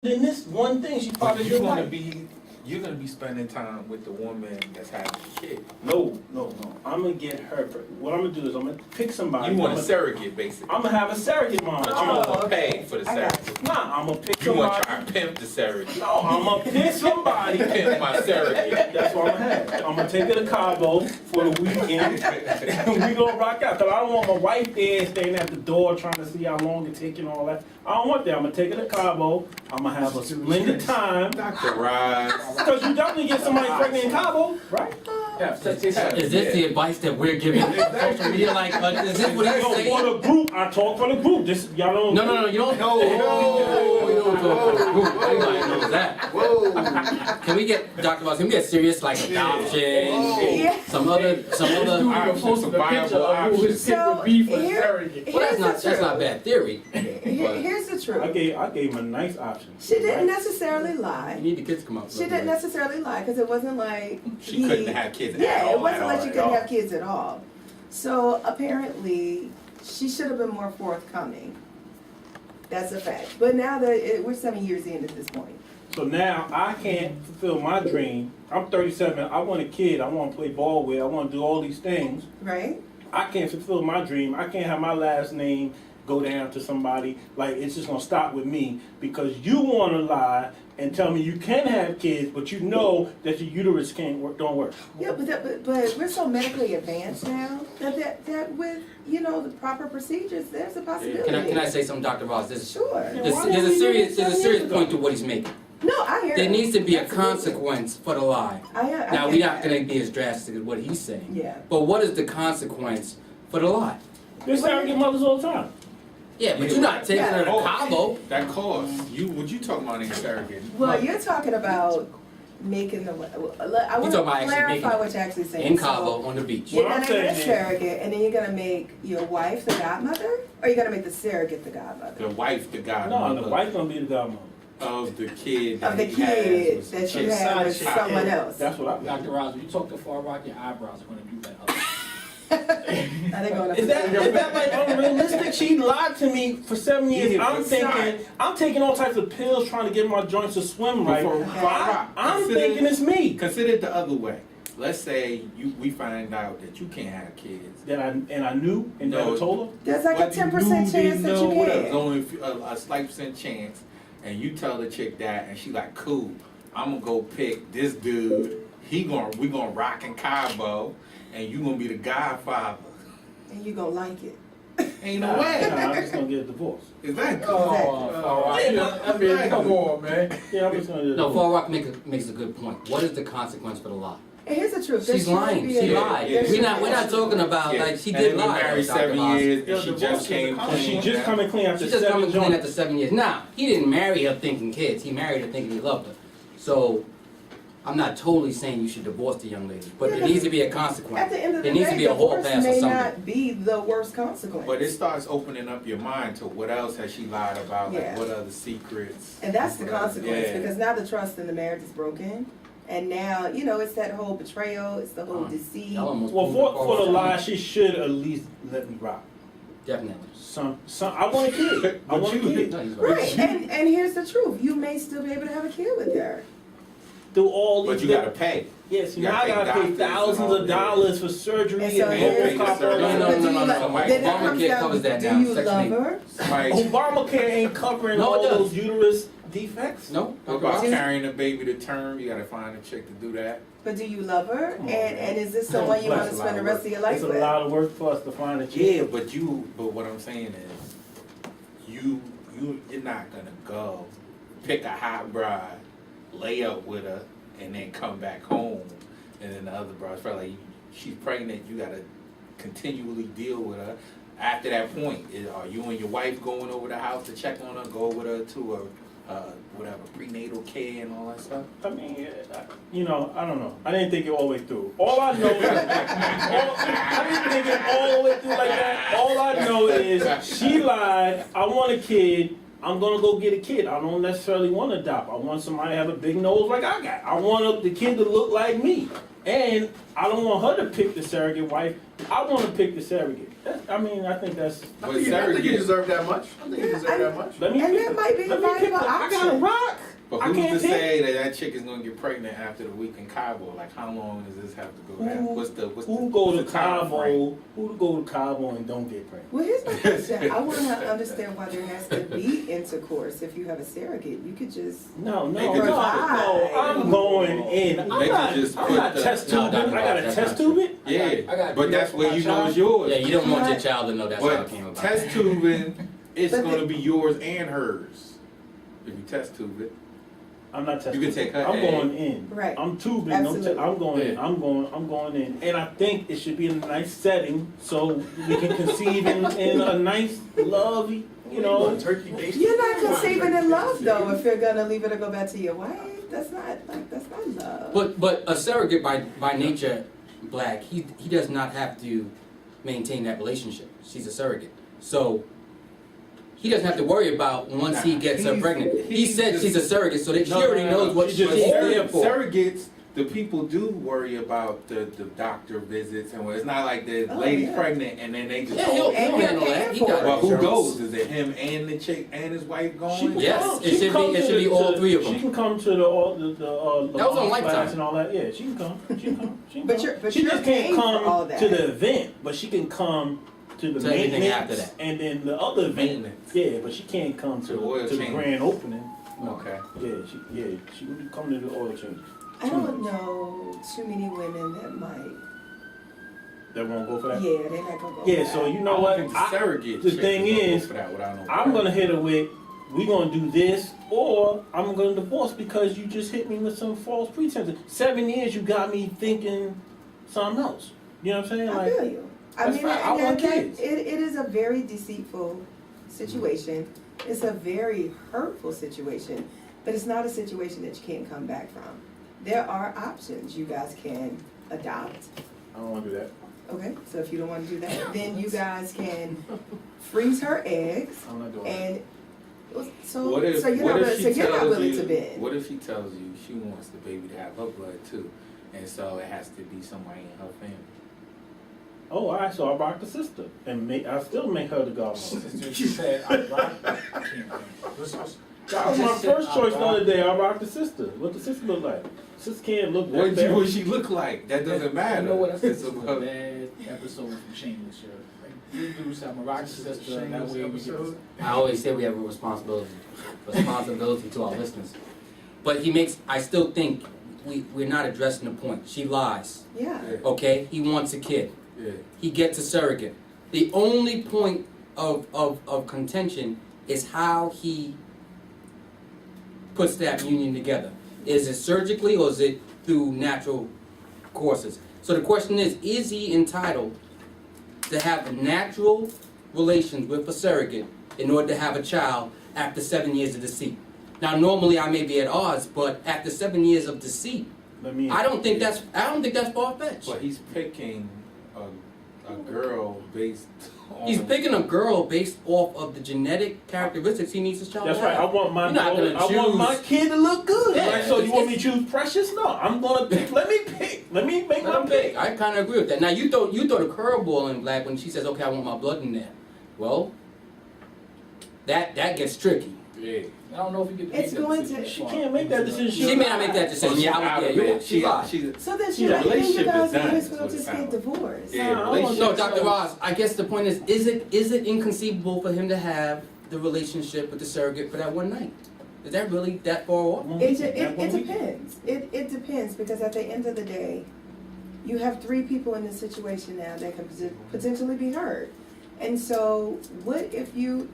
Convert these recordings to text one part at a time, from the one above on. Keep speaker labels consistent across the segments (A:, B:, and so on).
A: Then this one thing, she probably
B: You're
A: didn't
B: gonna
A: like.
B: you're gonna be spending time with the woman that's having the kid.
A: No. I'm gonna get her. What I'm gonna do is I'm gonna pick somebody.
B: You want a surrogate, basically.
A: I'm gonna have a surrogate mom.
B: But you don't want to pay for the surrogate.
A: Nah, I'm gonna pick
B: You want
A: somebody.
B: to try to pimp the surrogate.
A: No, I'm gonna pick somebody.
B: Pimp my surrogate.
A: That's what I'm gonna have. I'm gonna take her to Cabo for the weekend, and we gonna rock out. Cause I don't want my wife there standing at the door trying to see how long it takes and all that. I don't want that. I'm gonna take her to Cabo. I'm gonna have a splendid time.
B: Dr. Roz.
A: Cause you definitely get somebody pregnant in Cabo, right?
B: Yeah,
C: Is this the advice that we're giving social media? Like, is this what he's
A: No,
C: saying?
A: for the group. I talk for the group. This y'all don't.
C: No, you don't.
B: No.
C: You don't talk for the group. Everybody knows that.
D: Whoa.
C: Can we get, Dr. Ross, can we get serious, like adoption, some other,
B: Options, some viable options.
E: So
C: well, that's not bad theory.
E: Here's the truth.
A: I gave him a nice option.
E: She didn't
A: Right?
E: necessarily
C: You
E: lie.
C: need the kids to come up.
E: She didn't necessarily lie because it wasn't like
B: She couldn't have kids at
E: Yeah,
B: all,
E: it wasn't
B: at
E: like
B: all,
E: she
B: at
E: couldn't
B: all.
E: have kids at all. So apparently, she should have been more forthcoming. That's a fact. But now that we're 7 years in at this point.
A: So now I can't fulfill my dream. I'm 37. I want a kid. I want to play ball with. I want to do all these things.
E: Right?
A: I can't fulfill my dream. I can't have my last name go down to somebody. Like, it's just gonna stop with me because you want to lie and tell me you can have kids, but you know that your uterus don't work.
E: Yeah, but we're so medically advanced now that with the proper procedures, there's a possibility.
C: Can I say something, Dr. Ross?
E: Sure.
C: There's a serious point to what he's making.
E: No, I hear.
C: There needs to be a
E: Absolutely.
C: consequence for the lie.
E: I
C: Now,
E: get
C: we're not
E: that.
C: going to be as drastic as what he's saying.
E: Yeah.
C: But what is the consequence for the lie?
A: There's surrogate mothers all the time.
C: Yeah, but you're not taking her to
B: Oh,
C: Cabo.
B: That cost. What you talking about in surrogate?
E: Well, you're talking about making the. I want
C: talking
E: to
C: about actually
E: clarify
C: making
E: what you're actually saying.
C: In
E: So,
C: Cabo on the beach.
E: you're
A: What I'm
E: gonna get a
A: saying is-
E: surrogate, and then you're gonna make your wife the godmother, or you're gonna make the surrogate the godmother
B: The wife, the guy.
A: No, the wife gonna be the godmother.
B: Of the kid.
E: of the
B: he has
E: kid
B: with
E: that
B: some
E: you
B: chick.
E: have with
B: Side chick.
E: someone else.
A: That's what I.
F: Dr. Ross, when you talk to Far Rock, your eyebrows are going to do that.
E: Are they going up?
A: Is that like unrealistic? She lied to me for 7 years.
B: Yeah,
A: I'm
B: but
A: thinking, I'm taking all types of pills trying to get my joints to swim right.
B: Before-
A: I'm
B: Consider-
A: thinking it's me.
B: Consider it the other way. Let's say we find out that you can't have kids.
A: That I knew and
B: No.
A: never told her.
E: There's like
B: But
E: a
B: you
E: 10%
B: knew,
E: chance
B: didn't
E: that
B: know,
E: you
B: whatever.
E: can.
B: Only a slight percent chance, and you tell the chick that, and she like, cool. I'm gonna go pick this dude. We gonna rock in Cabo, and you gonna be the godfather.
E: And you gonna like it.
B: Ain't no way.
A: Nah, I'm just gonna get a divorce.
B: Is that
F: Far Rock. I mean, come on, man.
A: Yeah, I'm just gonna get a
C: No,
A: divorce.
C: Far Rock makes a good point. What is the consequence for the lie?
E: And here's the truth. there
C: She's
E: shouldn't
C: lying.
E: be
C: She
E: a-
C: lied.
E: there
C: We're
E: shouldn't
C: not
E: be-
C: talking about
B: Yeah.
C: like she
B: And
C: did
B: then
C: lie.
B: we married
C: Dr.
B: 7
C: Ross.
B: years,
A: Yeah,
B: and she
A: divorce
B: just
A: is
B: came
A: a
B: clean.
A: She just coming clean after
C: She just
A: 7
C: coming clean
A: joints.
C: after 7 years. Now, he didn't marry her thinking kids. He married her thinking he loved her. So, I'm not totally saying you should divorce the young lady, but there needs to be a consequence.
E: At the end of the
C: There needs
E: day,
C: to be a hall
E: divorce
C: pass or
E: may
C: something.
E: not be the worst consequence.
B: But it starts opening up your mind to what else has she lied about,
E: Yeah.
B: like what other secrets.
E: And that's the
B: what other-
E: consequence
B: yeah.
E: because now the trust in the marriage is broken. And now, it's that whole betrayal, it's the whole deceit.
C: Y'all almost
A: Well,
C: proved it
A: for the
C: false.
A: lie, she should at least let me rock.
C: Definitely.
A: Some. I want a kid. I want a kid.
C: No, he's right.
E: Right, and here's the truth. You may still be able to have a kid with her.
A: Do all these.
B: But you gotta pay.
A: Yes,
B: You
A: now I
B: gotta
A: gotta
B: pay
A: pay
B: doctors and
A: thousands
B: all
A: of
B: that.
A: dollars for surgery
E: And
A: and,
E: so here's-
A: Botox.
B: No,
C: No,
E: But do
C: no,
E: you
C: no,
E: love-
C: no.
E: then it
C: Obamacare
E: comes down,
C: covers that
E: do
C: now,
E: you
C: Section
E: love
C: 8.
E: her?
B: Somebody,
A: Obamacare ain't covering
C: No, it
A: all
C: does.
A: those uterus defects.
C: No?
B: what about carrying a baby to term? You gotta find a chick to do that.
E: But do you love her?
A: Come on,
E: And is this someone you want to
A: That's a
E: spend the
A: lot
E: rest of your life
A: It's
E: with?
A: a lot of work for us to find a chick.
B: Yeah, but what I'm saying is, you're not gonna go pick a hot bride, lay up with her, and then come back home, and then the other bride's probably like, she's pregnant. You gotta continually deal with her. After that point, are you and your wife going over the house to check on her, go with her to whatever prenatal care and all that stuff?
A: I mean, I don't know. I didn't think it all the way through. All I know is, I didn't think it all the way through like that. All I know is she lied. I want a kid. I'm gonna go get a kid. I don't necessarily want to adopt. I want somebody to have a big nose like I got. I want the kid to look like me. And I don't want her to pick the surrogate wife. I want to pick the surrogate. I think that's.
F: I think you deserve that much. I think you deserve that much.
A: Let me
E: And
A: pick,
E: that might be a
A: let me pick.
E: viable
A: I got a
E: option.
A: rock.
B: But
A: I
B: who's
A: can't
B: to
A: pick.
B: say that chick is gonna get pregnant after the week in Cabo? Like, how long does this have to go down?
A: Who go to
B: time frame?
A: Cabo? Who go to Cabo and don't get pregnant?
E: Well, here's my question. I want to understand why there has to be intercourse if you have a surrogate. You could just.
A: No.
B: They could just-
A: I'm going in. I'm
B: They
A: not,
B: could just
A: I'm
B: put
A: not
B: the-
A: test
C: No,
A: tubing.
C: no,
A: I gotta
C: that's
A: test
C: not true.
A: tube it.
B: Yeah, but that's where you know it's yours.
C: Yeah, you don't want your child to know that's how it
B: But
C: came about.
B: test tubing, it's
E: But
B: gonna
E: the-
B: be yours and hers. If you test tube it.
A: I'm not testing.
B: You can take her
A: I'm
B: egg.
A: going in.
E: Right.
A: I'm tubing.
E: Absolutely.
A: I'm going in.
B: Yeah.
A: I'm going in. And I think it should be in a nice setting so we can conceive in a nice, lovely,
F: Turkey based.
E: You're not conceiving in love though if you're gonna leave it or go back to your wife. That's not love.
C: But a surrogate by nature, Black, he does not have to maintain that relationship. She's a surrogate. So he doesn't have to worry about once he gets her pregnant. He said she's a surrogate, so that she already knows what she's there for.
B: Surrogates, the people do worry about the doctor visits, and it's not like the lady's
E: yeah.
B: pregnant and then they just
C: Yeah,
B: go.
C: he'll
E: And
C: handle
E: you're
C: that. He
E: paying
C: got
E: for
B: But
E: it.
B: who
C: insurance.
B: goes? Is it him and the chick and his wife going?
C: Yes, it should be all three of them.
A: She can come to the
C: That was on
A: class
C: Lifetime.
A: and all that. Yeah, she can come. She can come.
E: But
A: she
E: you're
A: just
E: paying
A: can't
E: for all
A: come
E: that.
A: to the event, but she can come to the
C: To everything
A: maintenance
C: after that.
A: and then the other event.
B: Maintenance.
A: Yeah, but she can't come
B: To the oil
A: to the
B: change.
A: grand opening.
B: Okay.
A: She would come to the oil change.
E: I don't know too many women that might.
A: They won't go for that.
E: Yeah, they're not gonna go.
A: Yeah,
E: for
A: so
E: that.
A: you know
B: I
A: what?
B: don't think the surrogate
A: the
B: chick
A: thing
B: gonna go
A: is,
B: for that without no
A: I'm gonna hit her with, we gonna do this, or I'm gonna divorce because you just hit me with some false pretenses. 7 years you got me thinking something else. You know what I'm saying?
E: I feel you. I
A: that's
E: mean,
A: fine. I
E: and
A: want
E: that-
A: kids.
E: it is a very deceitful situation. It's a very hurtful situation, but it's not a situation that you can't come back from. There are options. You guys can adopt.
A: I don't wanna do that.
E: Okay, so if you don't want to do that, then you guys can freeze her eggs
A: I'm not doing that.
E: and so
B: What if,
E: so you're
B: what
E: not
B: if
E: willing,
B: she
E: so you're not
B: tells
E: willing
B: you,
E: to bend.
B: what if she tells you she wants the baby to have her blood too, and so it has to be somebody in her family?
A: Oh, alright, so I rock the sister. And I still make her the godmother.
F: She said, I can't.
A: That was my first choice the other day. I rocked the sister. What the sister look like? Sister can't look
B: What
A: that
B: would
A: bad.
B: she look like? That doesn't matter.
F: You know what?
B: It's
F: That's a
B: about-
F: bad episode from Shameless, yo. Like, you do something, rock the sister, and that way we get this.
C: I always say we have a responsibility to our listeners. But I still think we're not addressing the point. She lies,
E: Yeah.
C: okay? He wants a kid.
B: Yeah.
C: He gets a surrogate. The only point of contention is how he puts that union together. Is it surgically or is it through natural courses? So the question is he entitled to have natural relations with a surrogate in order to have a child after 7 years of deceit? Now normally I may be at odds, but after 7 years of deceit, I don't think that's far-fetched.
B: But he's picking a girl based on.
C: He's picking a girl based off of the genetic characteristics he needs his child
A: That's
C: to
A: right. I
C: have.
A: want my
C: You're not
A: daughter,
C: gonna
A: I want my
C: choose-
A: kid to look good.
C: Yeah,
A: Like, so you want me
C: it's-
A: to choose Precious? No, I'm gonna pick. Let me pick. Let me make
C: Let
A: my
C: him
A: pick.
C: pick. I kind of agree with that. Now you throw the curveball in Black when she says, "Okay, I want my blood in there." Well, that gets tricky.
B: Yeah.
F: I don't know if you get
E: It's going to-
A: She can't make that decision.
C: She may not make that decision. Yeah,
B: out
C: yeah,
B: of
C: you're
B: it.
C: right. She lied.
B: She's
E: So then
A: Yeah,
E: then you
B: relationship
E: guys
B: is done,
E: might as
B: is
E: well
B: what it
E: just get
B: sounds.
E: divorced.
B: Yeah,
A: Nah, I don't
B: relationship.
C: No, Dr. Ross, I guess the point is it inconceivable for him to have the relationship with the surrogate for that one night? Is that really that far off?
E: It depends. It depends because at the end of the day, you have 3 people in this situation now that can potentially be hurt. And so what if you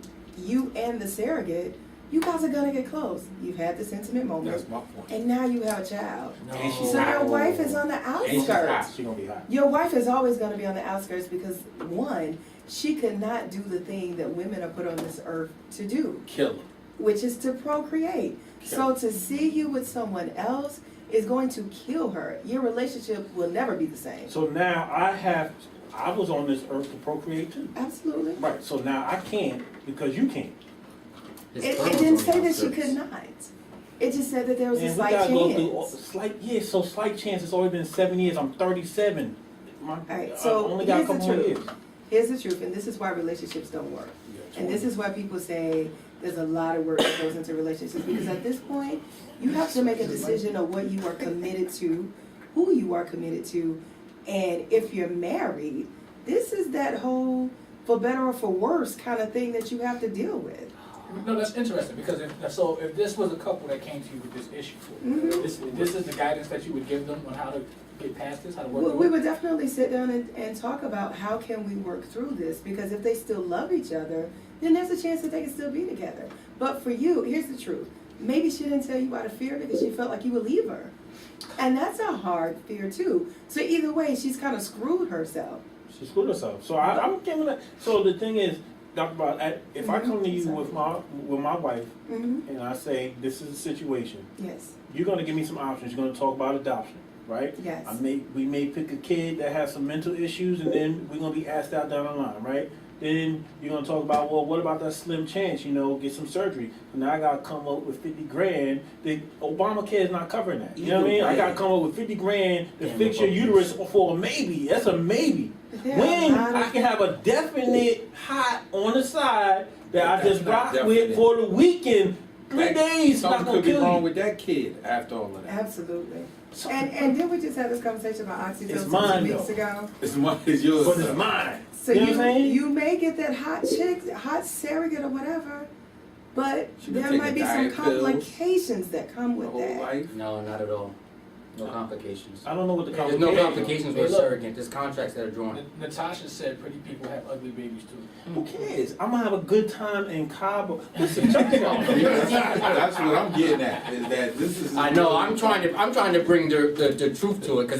E: and the surrogate, you guys are gonna get close. You've had this intimate moment,
B: That's my point.
E: and now you have a child.
B: And she's
E: So
B: hot.
E: your wife is on the
B: And she's
E: outskirts.
B: hot.
A: She gonna be hot.
E: Your wife is always gonna be on the outskirts because one, she could not do the thing that women are put on this earth to do,
B: Killer.
E: which is to procreate. So to see you with someone else is going to kill her. Your relationship will never be the same.
A: So now I was on this earth to procreate too.
E: Absolutely.
A: Right. So now I can't because you can't.
E: It didn't say that she could not. It just said that there was a
A: And we
E: slight
A: gotta go through
E: chance.
A: slight chance. It's already been 7 years. I'm 37.
E: Alright, so
A: I only got a
E: here's the
A: couple more years.
E: truth. Here's the truth, and this is why relationships don't work. And this is why people say there's a lot of work that goes into relationships, because at this point, you have to make a decision of what you are committed to, who you are committed to, and if you're married, this is that whole for better or for worse kind of thing that you have to deal with.
F: No, that's interesting, because if this was a couple that came to you with this issue,
E: Mhm.
F: this is the guidance that you would give them on how to get past this, how to work
E: Well,
F: through
E: we
F: it?
E: would definitely sit down and talk about how can we work through this, because if they still love each other, then there's a chance that they can still be together. But for you, here's the truth. Maybe she didn't tell you out of fear because she felt like you would leave her. And that's a hard fear too. So either way, she's kind of screwed herself.
A: She screwed herself. So I'm giving it. So the thing is, Dr. Brown, if I come to you with my wife
E: Mm-hmm.
A: and I say this is a situation,
E: Yes.
A: you're gonna give me some options. You're gonna talk about adoption, right?
E: Yes.
A: We may pick a kid that has some mental issues, and then we're gonna be asked out down the line, right? Then you're gonna talk about, well, what about that slim chance? Get some surgery. And now I gotta come up with 50 grand. The Obamacare is not covering that. You know what I mean? I gotta come up with 50 grand to fix your uterus for a maybe. That's a maybe.
E: Yeah,
A: When I can have a definite hot on the side that I just rock with for the weekend, 3 days, not
B: Something
A: gonna
B: could be
A: kill
B: wrong
A: you.
B: with that kid after all of that.
E: Absolutely. And didn't we just have this conversation about
A: It's
E: oxytocin
A: mine,
E: 2 weeks
A: though.
E: ago?
B: It's mine, it's yours.
A: But it's mine.
E: So
A: You know what I'm saying?
E: you may get that hot chick, hot surrogate or whatever, but
B: She been
E: there
B: taking
E: might be some
B: diet pills
E: complications that come
B: the
E: with
B: whole
E: that.
B: life.
C: No, not at all. No complications.
A: I don't know what the
C: There's
A: complications
C: no complications with
F: Hey, look.
C: surrogate. There's contracts that are drawn.
F: Natasha said pretty people have ugly babies too.
A: Who cares? I'm gonna have a good time in Cabo. Listen, check it out.
B: That's what I'm getting at. Is that this is?
C: I know. I'm trying to bring the truth to it, because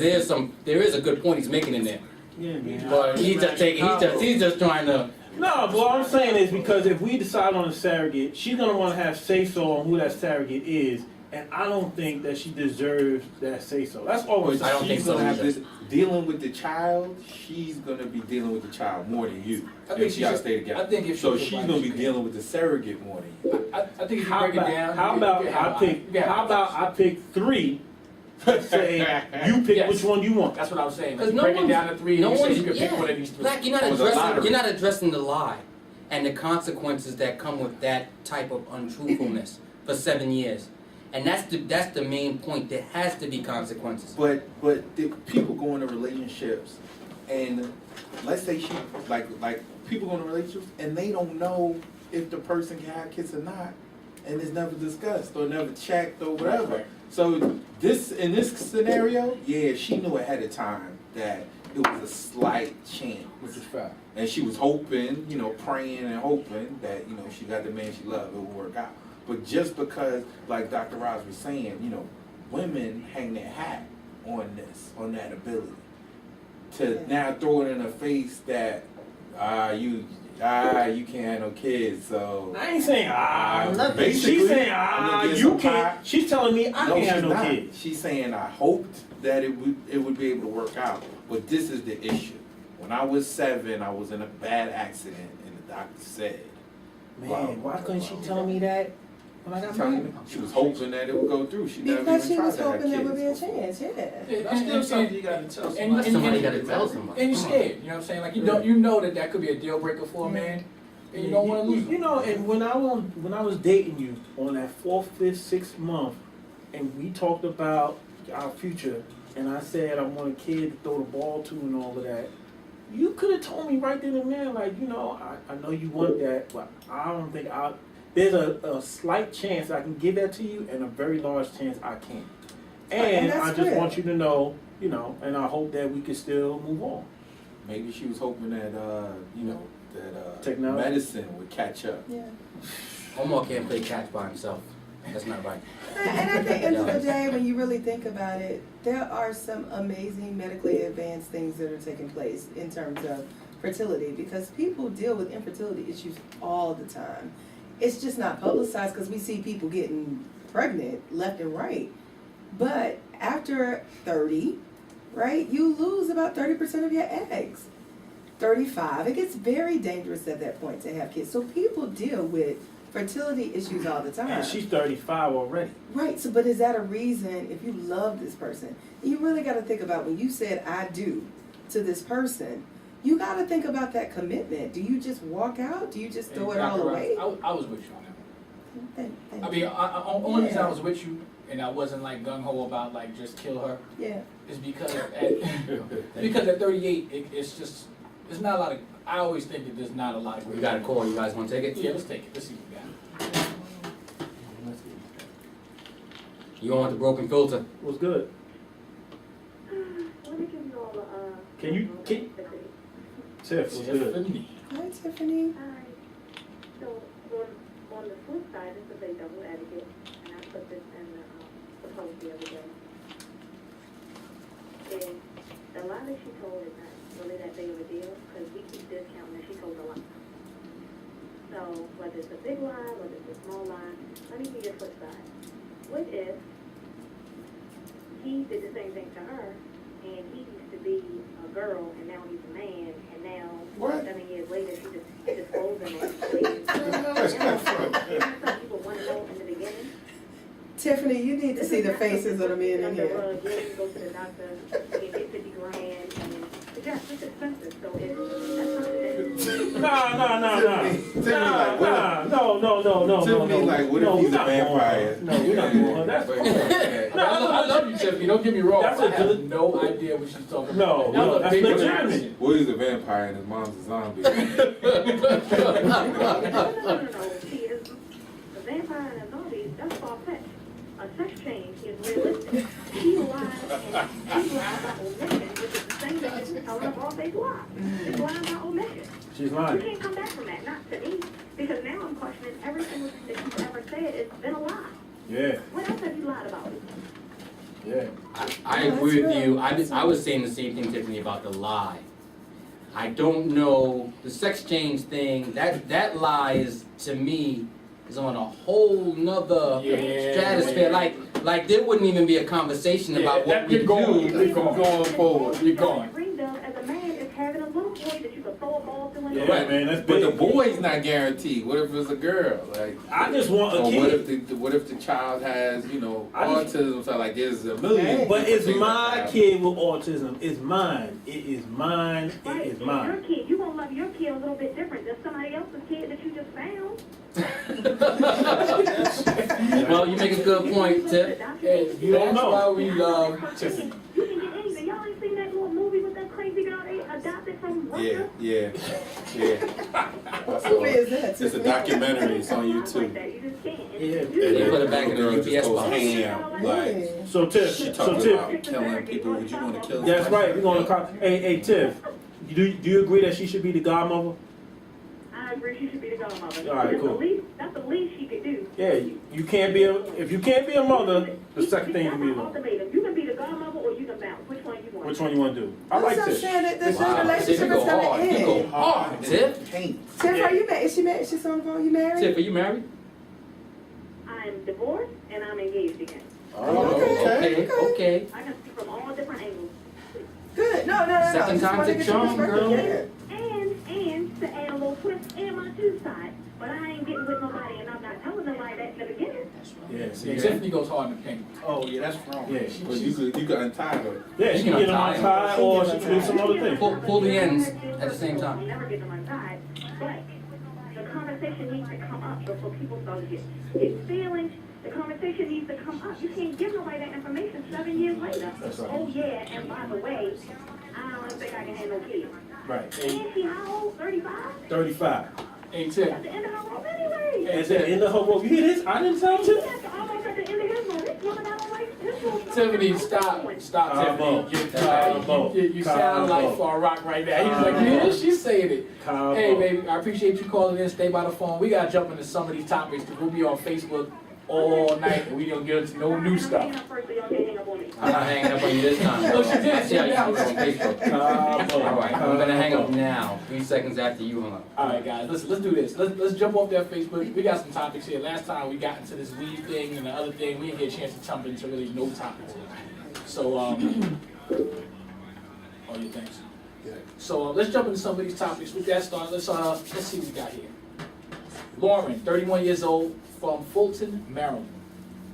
C: there is a good point he's making in there.
A: Yeah, man.
C: But he's just trying to.
A: No, but what I'm saying is because if we decide on a surrogate, she's gonna want to have say so on who that surrogate is, and I don't think that she deserves that say so. That's all I'm
C: I don't
A: saying.
C: think
B: She's
C: so
B: gonna have
C: either.
B: this dealing with the child. She's gonna be dealing with the child more than you.
F: I think
B: If
F: she
B: y'all
F: should-
B: stay together.
F: I think if she
B: so
F: was
B: she's
F: like
B: gonna
F: she
B: be
F: could.
B: dealing with the surrogate more than you.
F: I think if you
A: How
F: break it
A: about
F: down,
A: how
F: you
A: about
F: can
A: I
F: have-
A: pick
F: you can have
A: how about I pick 3? Say you pick
F: Yes.
A: which one you want.
F: That's what I was saying.
C: Because
F: Like,
C: no
F: break it
C: one's,
F: down to 3,
C: no
F: and you say
C: one's,
F: you can pick one of these 3.
C: Black,
B: It was a lottery.
C: you're not addressing the lie and the consequences that come with that type of untruthfulness for 7 years. And that's the main point. There has to be consequences.
B: But the people go into relationships, and let's say she like people go into relationships and they don't know if the person can have kids or not, and it's never discussed or never checked or whatever.
F: Right.
B: So in this scenario, yeah, she knew ahead of time that it was a slight chance,
A: Which is fact.
B: and she was hoping, praying and hoping that she got the man she loved, it would work out. But just because, like Dr. Ross was saying, women hang their hat on that ability to now throw it in her face that you can't have no kids, so
A: I ain't saying nothing.
B: basically,
A: She's saying
B: I'm gonna get
A: you
B: some
A: can't.
B: pie.
A: She's telling me I
B: No,
A: can't
B: she's
A: have no
B: not.
A: kids.
B: She's saying I hoped that it would be able to work out, but this is the issue. When I was 7, I was in a bad accident, and the doctor said,
A: Man, why couldn't she tell me that when I got married?
B: she was hoping that it would go through. She never
E: Because
B: even
E: she
B: tried
E: was
B: to have
E: hoping there
B: kids
E: would be a
B: before.
E: chance, yeah.
F: That's still something
B: you gotta tell
F: and-
C: Somebody
F: and-
C: got to tell somebody.
F: And you're scared, you know what I'm saying? Like, you know that could be a deal breaker for a man, and you don't want to lose him.
A: And when I was dating you on that 4th, 5th, 6th month, and we talked about our future, and I said I want a kid to throw the ball to and all of that, you could have told me right then and there, like, I know you want that, but I don't think there's a slight chance I can give that to you, and a very large chance I can't. And
E: that's
A: I just
E: fair.
A: want you to know, and I hope that we can still move on.
B: Maybe she was hoping that
A: Technology.
B: medicine would catch up.
E: Yeah.
C: Omar can't play catch by himself. That's not right.
E: And at the end of the day, when you really think about it, there are some amazing medically advanced things that are taking place in terms of fertility, because people deal with infertility issues all the time. It's just not publicized because we see people getting pregnant left and right. But after 30, right, you lose about 30% of your eggs. 35, it gets very dangerous at that point to have kids. So people deal with fertility issues all the time.
A: And she's 35 already.
E: Right, so but is that a reason, if you love this person, you really got to think about when you said I do to this person, you got to think about that commitment. Do you just walk out? Do you just throw it all away?
F: I was with you on that one.
E: Thank
F: I mean, only reason
E: Yeah.
F: I was with you and I wasn't like gung-ho about like just kill her
E: Yeah.
F: is because at 38, it's just, there's not a lot of, I always think that there's not a lot of
C: We got a call. You guys want to take it?
F: Yeah, let's take it. Let's see what we got.
C: You on with the broken filter?
A: What's good?
D: Let me give you all
A: Can Tiff, what's good?
F: Tiffany.
E: Hi, Tiffany.
D: Hi. So on the flip side, this is a double etiquette, and I put this in the post the other day. And the lie that she told is not really that big of a deal, because we keep discounting that she told a lie. So whether it's a big lie, whether it's a small lie, let me give you a flip side. What if he did the same thing to her, and he used to be a girl, and now he's a man, and now
B: What?
D: 7 years later she just disclosed him as some people want to know in the beginning.
E: Tiffany, you need to see the faces of the men in here.
D: Yeah, you go to the doctor, you get 50 grand, and yeah, it's expensive. So that's something that.
B: Tiffany, like, what if he's a vampire?
A: No, we're not going. That's
F: I love you, Tiffany. Don't get me wrong.
A: That's
F: I
A: a
F: have
A: good-
F: no idea what she's talking
A: No,
F: about.
A: no,
F: That was a
A: that's
F: big
A: legitimate.
F: reaction.
B: Well, he's a vampire and his mom's a zombie.
D: No. See, it's a vampire and a zombie, that's far-fetched. A sex change is realistic. She lies by omission, which is the same thing as telling a broad-based lie. It's lying by omission.
A: She's
D: You
A: lying.
D: can't come back from that, not to me, because now I'm questioning everything that you've ever said. It's been a lie.
A: Yeah,
D: What else have you lied about?
A: yeah.
C: I agree with you. I was saying the same thing, Tiffany, about the lie. I don't know the sex change thing. That lie is, to me, is on a whole nother stratosphere. Like there wouldn't even be a conversation about what we
F: You're going,
C: do.
F: you're going forward. You're going.
D: Dreamed of as a man is having a little boy that you can throw a ball to in the
A: Yeah,
D: way.
A: man, that's
B: But
A: big.
B: the boy's not guaranteed. What if it's a girl? Like,
A: I just want a
B: or
A: kid.
B: what if the child has, you know,
A: I just-
B: autism? So like, there's a million.
E: Right.
A: But it's
B: things that
A: my
B: happen.
A: kid with autism. It's mine. It is mine. It
D: Right,
A: is
D: it's your
A: mine.
D: kid. You gonna love your kid a little bit different than somebody else's kid that you just found.
C: Well, you make a good point, Tiff.
F: Hey, that's why we love Tiffany.
D: You can get anything. Y'all ain't seen that little movie with that crazy girl they adopted from Russia?
B: Yeah.
E: What movie is that,
B: It's a
E: Tiffany?
B: documentary. It's on
D: Like
B: YouTube.
D: that. You just can't.
A: Yeah.
C: They put it back in the
B: girl just
C: UPS
B: goes
C: box.
B: ham. Like,
A: So Tiff,
B: she
A: so
B: talking
A: Tiff,
B: about killing people. Would you want to kill?
A: that's
B: somebody?
A: right. We're gonna call. Hey, Tiff. Do you agree that she should be the godmother?
D: I agree. She should be the godmother.
A: All right,
D: That's
A: cool.
D: the least. That's the least she could do.
A: Yeah, you can't be if you can't be a mother, the second thing you
D: That's
A: can be
D: an
A: a mother.
D: ultimatum. You can be the godmother or you can bounce. Which one you want?
A: Which one you want to do? I
E: I'm
A: like
E: so
A: this.
E: saying that this
C: Wow.
E: relationship
C: Tiff,
E: is
C: you go
E: gonna
C: hard. You
E: end.
C: go hard, Tiff.
E: Tiff, are you married? Is she married? She's on the phone. You married?
C: Tiff, are you married?
D: I'm divorced and I'm engaged again.
C: Okay.
D: I can speak from all different angles.
E: Good. No.
C: Second
E: Just
C: time's
E: wanna
C: a
E: get your
C: charm,
E: perspective.
C: girl.
E: Yeah.
D: And to add a little twist, and my two side. But I ain't getting with nobody and I'm not telling nobody that in the beginning.
A: Yeah, see,
F: Tiffany goes hard in the paint.
G: Oh, yeah, that's wrong.
A: yeah,
B: But you could untie her.
A: yeah. She
C: You
A: can
C: can
A: get them
C: untie
A: untied or she can do some other thing.
C: Pull the ends at the same time.
D: Never get them untied, but the conversation needs to come up before people start to get feelings. The conversation needs to come up. You can't give nobody that information 7 years later.
A: That's right.
D: Oh yeah, and by the way, I don't think I can handle kids.
A: Right.
D: And she how old? 35?
A: 35.
F: Hey, Tiff.
D: At the end of her rope anyway.
A: At the end of her rope. You hear this? I didn't tell you.
D: That's almost at the end of his rope. This woman I don't like. This woman.
F: Tiffany, stop,
A: Combo.
F: Tiffany. You sound like
A: Combo.
F: Far Rock right now. He's like, yeah, she's saying it.
A: Combo.
F: Hey, baby, I appreciate you calling in. Stay by the phone. We gotta jump into some of these topics because we'll be on Facebook all night and we don't get into no new stuff.
C: I'm not hanging up on you this time.
F: No, she did.
C: I see how you do it on Facebook.
A: Combo.
C: All right, I'm gonna hang up now. 3 seconds after you hung up.
F: All right, guys, let's do this. Let's jump off that Facebook. We got some topics here. Last time we got into this weed thing and the other thing, we didn't get a chance to jump into really no topics. So, oh yeah, thanks. So let's jump into some of these topics. With that started, let's see what we got here. Lauren, 31 years old, from Fulton, Maryland.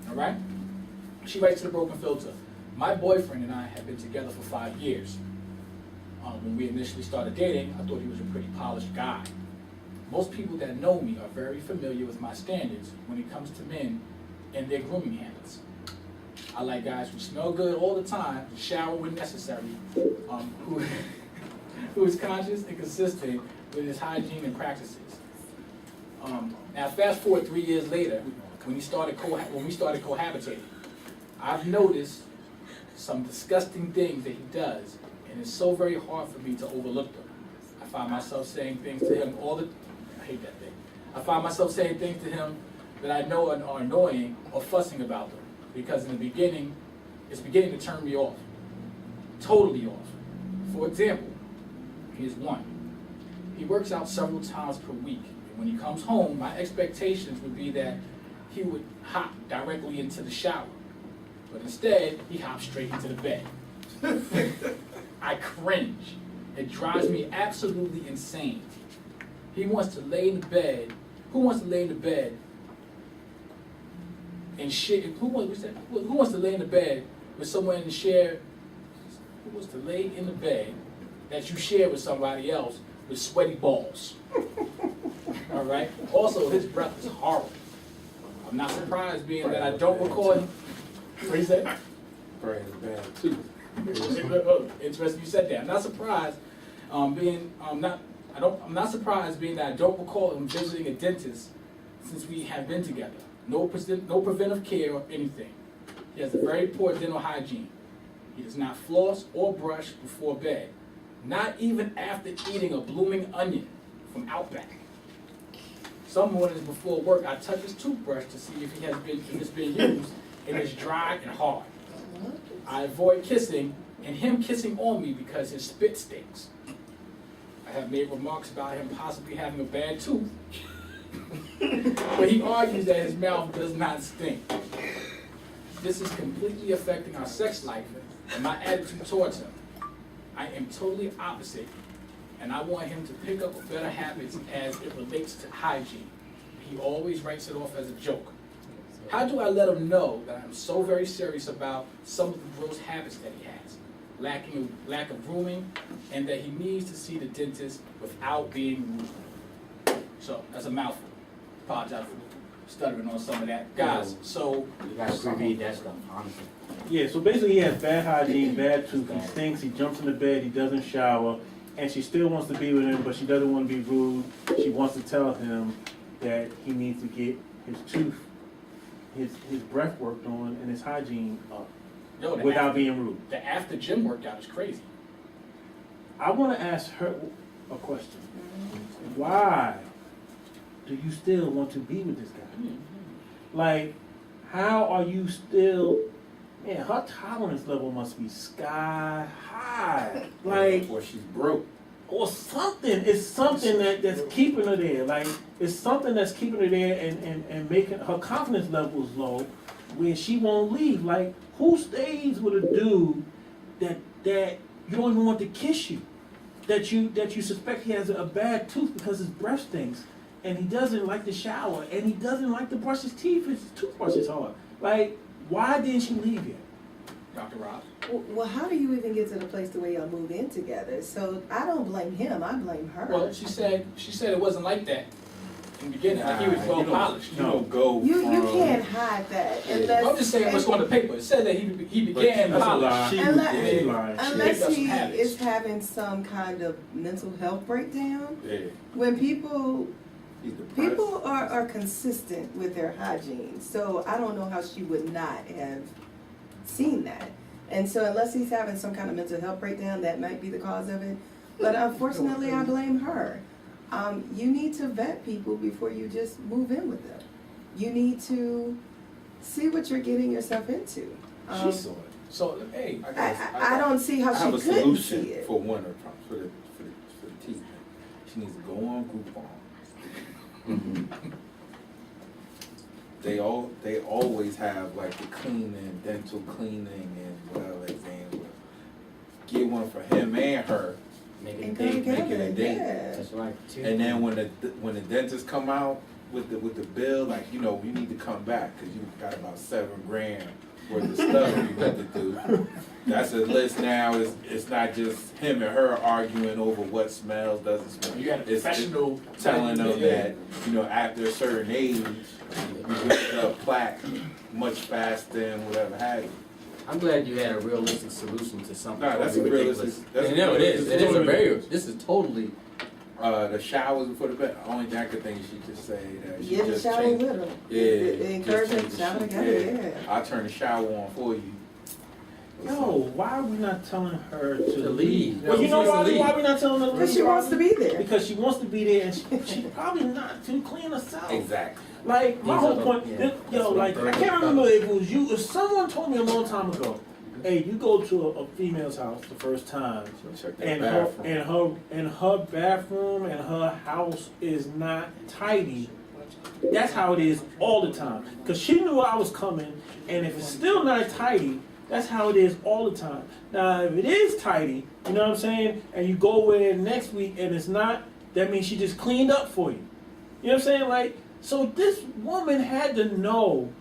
F: All right? She writes to the Broken Filter. My boyfriend and I have been together for 5 years. When we initially started dating, I thought he was a pretty polished guy. Most people that know me are very familiar with my standards when it comes to men and their grooming habits. I like guys who smell good all the time, shower when necessary, who is conscious and consistent with his hygiene and practices. Now, fast forward 3 years later, when we started cohabitating, I've noticed some disgusting things that he does, and it's so very hard for me to overlook them. I find myself saying things to him I hate that thing. I find myself saying things to him that I know are annoying or fussing about them, because in the beginning, it's beginning to turn me off. Totally off. For example, here's one. He works out several times per week, and when he comes home, my expectations would be that he would hop directly into the shower. But instead, he hops straight into the bed. I cringe. It drives me absolutely insane. He wants to lay in the bed. Who wants to lay in the bed and shit? Who wants to lay in the bed with someone and share? Who wants to lay in the bed that you share with somebody else with sweaty balls? All right. Also, his breath is horrible. I'm not surprised, being that I don't recall him. What you say?
B: Bread is bad too.
F: Interesting you said that. I'm not surprised, I'm not surprised being that I don't recall him visiting a dentist since we have been together. No preventive care or anything. He has a very poor dental hygiene. He does not floss or brush before bed, not even after eating a blooming onion from Outback. Some mornings before work, I touch his toothbrush to see if it's been used, and it's dry and hard. I avoid kissing and him kissing on me because his spit stinks. I have made remarks about him possibly having a bad tooth, but he argues that his mouth does not stink. This is completely affecting our sex life and my attitude towards him. I am totally opposite, and I want him to pick up better habits as it relates to hygiene. He always writes it off as a joke. How do I let him know that I'm so very serious about some of the gross habits that he has, lack of grooming, and that he needs to see the dentist without being rude? So that's a mouthful. Apologize for stuttering on some of that, guys. So
G: You guys read that stuff, honestly.
A: Yeah, so basically he has bad hygiene, bad tooth, he stinks, he jumps in the bed, he doesn't shower, and she still wants to be with him, but she doesn't want to be rude. She wants to tell him that he needs to get his tooth, his breath worked on, and his hygiene up without being rude.
F: The after gym workout is crazy.
A: I want to ask her a question. Why do you still want to be with this guy? Like, how are you still? Man, her tolerance level must be sky high. Like,
B: or she's broke.
A: or something. It's something that's keeping her there. Like, it's something that's keeping her there and making her confidence levels low where she won't leave. Like, who stays with a dude that you don't even want to kiss you? That you suspect he has a bad tooth because his breath stinks, and he doesn't like to shower, and he doesn't like to brush his teeth. His toothbrush is hard. Like, why didn't she leave yet?
F: Dr. Rob?
E: Well, how do you even get to the place the way y'all move in together? So I don't blame him, I blame her.
F: Well, she said it wasn't like that in the beginning. Like he was well polished.
B: You don't go.
E: You
B: from,
E: can't hide that unless.
F: I'm just saying what's on the paper. It said that he began
A: That's a
F: polished.
A: lie.
B: She
E: Unless-
A: She lied.
E: Unless
F: She
E: he
F: picked up some
E: is having some kind of mental health breakdown.
B: Yeah,
E: When people
B: he's depressed.
E: People are consistent with their hygiene, so I don't know how she would not have seen that. And so unless he's having some kind of mental health breakdown, that might be the cause of it. But unfortunately, I blame her. You need to vet people before you just move in with them. You need to see what you're getting yourself into.
A: She saw it.
F: So hey,
E: I don't see how
B: I
E: she
B: have a
E: couldn't
B: solution
E: see it.
B: for one of the problems, for the teeth. She needs to go on Groupon. They always have like the cleaning, dental cleaning, and whatever they saying. Get one for him and her.
G: Make it a
E: And go
G: date.
E: together,
B: make it a date.
E: yeah.
G: That's right.
B: And then when the dentists come out, with the bill, like, you know, you need to come back because you got about $7,000 worth of stuff you got to do. That's a list now. It's not just him and her arguing over what smells, doesn't smell.
F: You got a professional
B: telling them that, you know, after a certain age, you get the plaque much faster and whatever have you.
C: I'm glad you had a realistic solution to something.
B: Nah, that's
C: totally
B: a realistic-
C: ridiculous.
B: that's a
C: No, it is. It is a
B: totally-
C: very. This is totally.
B: The showers before the bed. The only thing I could think is she just say that she
E: Get in the
B: just
E: shower
B: changed.
E: with them.
B: Yeah,
E: Encourage
B: just
E: them
B: change
E: to
B: the
E: shower
B: sheet.
E: together, yeah.
B: I'll turn the shower on for you.
A: Yo, why are we not telling her to
C: To
A: leave?
C: leave.
A: Well, you know
C: She's
A: why,
C: to leave.
A: why we not telling her to leave?
E: Because she wants to be there.
A: Because she wants to be there, and she probably not too clean herself.
B: Exactly.
A: Like, my
C: These
A: whole
C: are the-
A: point,
C: yeah,
A: yo,
C: that's
A: like,
C: what
A: I can't remember if it was you, if someone told me a long time ago, hey, you go to a female's house the first time,
B: Check that
A: and
B: bathroom.
A: her bathroom and her house is not tidy. That's how it is all the time. Cause she knew I was coming, and if it's still not tidy, that's how it is all the time. Now, if it is tidy, you know what I'm saying, and you go over there next week and it's not, that means she just cleaned up for you. You know what I'm saying? Like, so this woman had to know.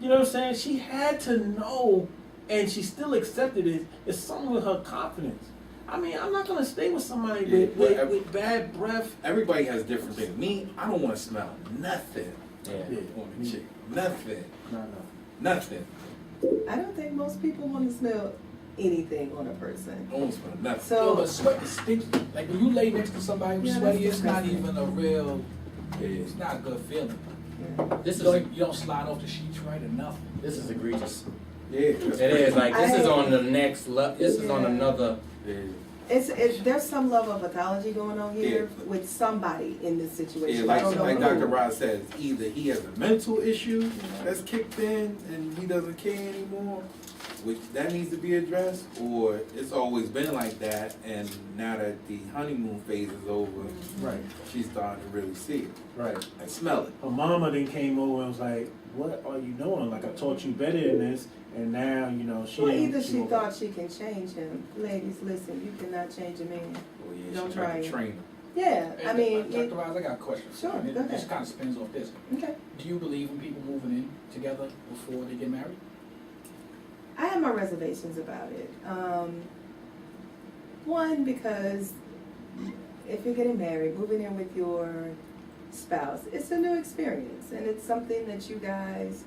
A: You know what I'm saying? She had to know, and she still accepted it. It's something with her confidence. I mean, I'm not gonna stay with somebody with bad breath.
B: Everybody has different things. Me, I don't want to smell nothing
C: Yeah.
B: on the chick. Nothing.
A: No.
B: Nothing.
E: I don't think most people want to smell anything on a person.
B: I don't want to smell nothing.
F: Yo,
E: So,
F: but sweat is stinky. Like when you lay next to somebody who's
E: Yeah,
F: sweaty,
E: that's
F: it's not
E: disgusting.
F: even a real.
B: Yeah.
F: It's not a good feeling.
E: yeah.
C: This
F: You
C: is
F: don't slide off the sheets right or nothing.
C: this is egregious.
B: Yeah.
C: It is like this is
E: I-
C: on the next level. This is on
E: Yeah.
C: another.
B: Yeah.
E: There's some level of pathology going on here
B: Yeah.
E: with somebody in this situation.
B: Yeah,
E: I don't know
B: like
E: who.
B: Dr. Rod says, either he has a mental issue that's kicked in and he doesn't care anymore, which that needs to be addressed, or it's always been like that, and now that the honeymoon phase is over,
A: Right,
B: she's starting to really see it
A: right.
B: and smell it.
A: Her mama then came over and was like, "What are you doing? Like I taught you better than this, and now you know she."
E: Well,
A: didn't-
E: either she
A: won't-
E: thought she can change him. Ladies, listen, you cannot change a man.
B: Oh yeah,
E: Don't
B: she tried
E: try
B: to
E: it.
B: train him.
E: Yeah, I mean,
F: Dr. Roz, I got a question.
E: Sure,
F: And
E: go ahead.
F: This kind of spins off this.
E: okay.
F: Do you believe in people moving in together before they get married?
E: I have my reservations about it. One, because if you're getting married, moving in with your spouse, it's a new experience, and it's something that you guys,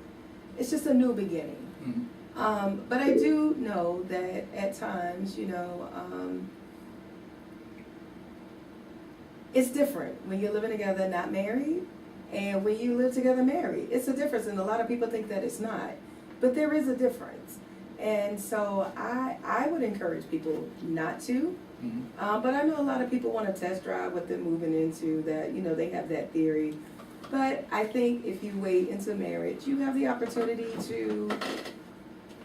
E: it's just a new beginning.
F: Mm-hmm.
E: But I do know that at times, it's different when you're living together not married, and when you live together married. It's a difference, and a lot of people think that it's not, but there is a difference. And so I would encourage people not to.
F: Mm-hmm.
E: But I know a lot of people want to test drive what they're moving into, that, they have that theory. But I think if you wait into marriage, you have the opportunity to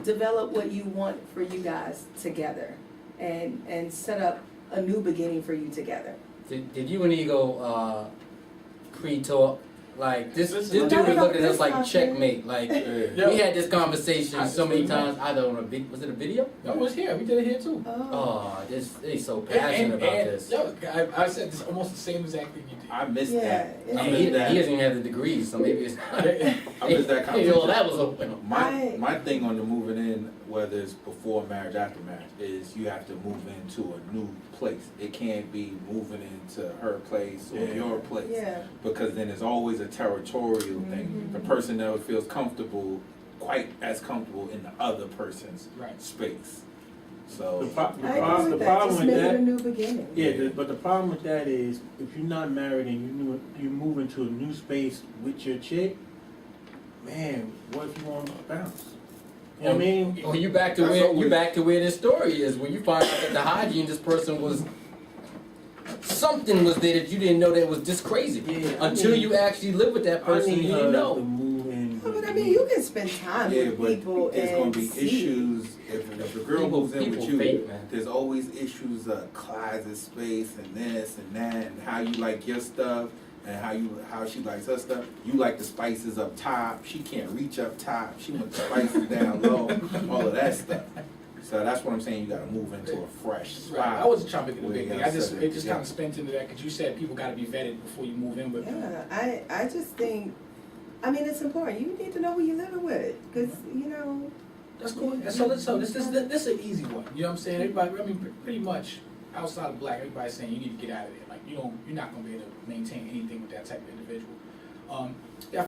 E: develop what you want for you guys together and set up a new beginning for you together.
C: Did you and Ego pre-talk? Like this dude was
E: Well,
C: looking at us
E: this
C: like
E: not
C: checkmate. Like
B: Yeah.
C: we had this conversation
F: I
C: so many
F: just-
C: times. I don't know. Was it a video?
F: No, it was here. We did it here too.
C: Oh, they so passionate about this.
F: Yo, I said this almost the same exact thing you did.
B: I missed
E: Yeah,
B: that.
E: it's-
B: I
C: And he
B: missed that.
C: doesn't even have the degrees, so maybe it's.
B: I missed that
C: Hey, yo,
B: conversation.
C: that was open.
B: My thing on the moving in, whether it's before marriage, after marriage, is you have to move into a new place. It can't be moving into her place or
A: Yeah.
B: your place.
E: Yeah.
B: Because then it's always a territorial thing.
E: Mhm.
B: The person never feels comfortable, quite as comfortable in the other person's
F: Right.
B: space.
A: The,
B: So,
A: pro-
E: I agree
A: the
E: with that.
A: problem
E: Just
A: with
E: make it a
A: that,
E: new beginning.
A: but the problem with that is if you're not married and you move into a new space with your chick, man, what if you want to bounce? You know what I mean?
C: Well, you back to
B: That's
C: where
B: always-
C: you back to where this story is. When you find out that the hygiene this person was something was there that you didn't know that was just crazy.
A: Yeah, I
C: Until
A: mean-
C: you actually live with that person,
A: I need
C: you
A: her
C: didn't
A: to
C: know.
A: move in.
E: Oh, but I mean, you can spend time
B: yeah,
E: with
B: but
E: people
B: there's
E: and
B: going to be
E: see.
B: issues. If a girl
C: People-
B: moves in with
C: people
B: you,
C: fake, man.
B: there's always issues of closet space and this and that and how you like your stuff and how she likes her stuff. You like the spices up top. She can't reach up top. She wants the spices down low. All of that stuff. So that's what I'm saying, you gotta move into a fresh spot.
F: Right, I wasn't trying to make it a
B: where
F: big
B: you
F: thing,
B: gotta set
F: it just
B: yeah.
F: kind of spins into that, because you said people gotta be vetted before you move in with them.
E: Yeah, I just think, I mean, it's important. You need to know who you're living with, because, you know.
F: That's cool. And so this is an easy one. You know what I'm saying? Everybody, I mean, pretty much outside of Black, everybody's saying you need to get out of there. Like you're not gonna be able to maintain anything with that type of individual. Yeah.